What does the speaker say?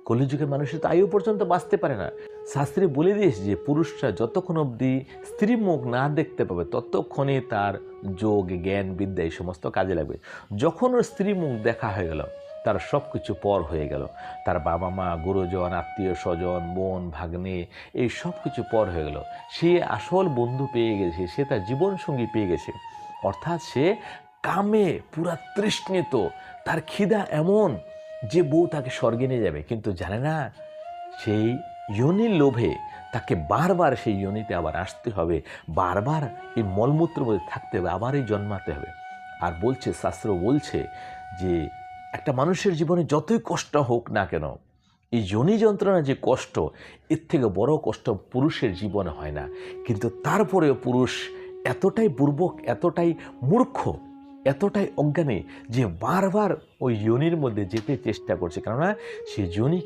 কলিযুগের মানুষের তো আয়ু পর্যন্ত বাঁচতে পারে না। শাস্ত্রে বলে দিয়েছে যে পুরুষরা যতক্ষণ অবধি স্ত্রী মুখ না দেখতে পাবে ততক্ষণে তার যোগ জ্ঞান বিদ্যা এই সমস্ত কাজে লাগবে। যখন ওর স্ত্রী মুখ দেখা হয়ে গেল, তার সব কিছু পর হয়ে গেল। তার বাবা মা, গুরুজন, আত্মীয় স্বজন, বোন ভাগ্নে, এই সব কিছু পর হয়ে গেল। সে আসল বন্ধু পেয়ে গেছে, সে তার জীবনসঙ্গী পেয়ে গেছে। অর্থাৎ সে কামে পুরা তৃষ্ণিত, তার খিদা এমন যে বউ তাকে স্বর্গে নিয়ে যাবে, কিন্তু জানে না সেই যোনির লোভে তাকে বারবার সেই যোনিতে আবার আসতে হবে, বারবার এই মলমূত্রের মধ্যে থাকতে হবে, আবার এই জন্মাতে হবে। আর বলছে, শাস্ত্র বলছে যে একটা মানুষের জীবনে যতই কষ্ট হোক না কেন, এই যোনি যন্ত্রণা যে কষ্ট, এর থেকে বড় কষ্ট পুরুষের জীবনে হয় না। কিন্তু তারপরেও পুরুষ এতটাই বুর্বক, এতটাই মূর্খ, এতটাই অজ্ঞানী যে বারবার ওই যোনির মধ্যে যেতে চেষ্টা করছে, কেননা সে যোনি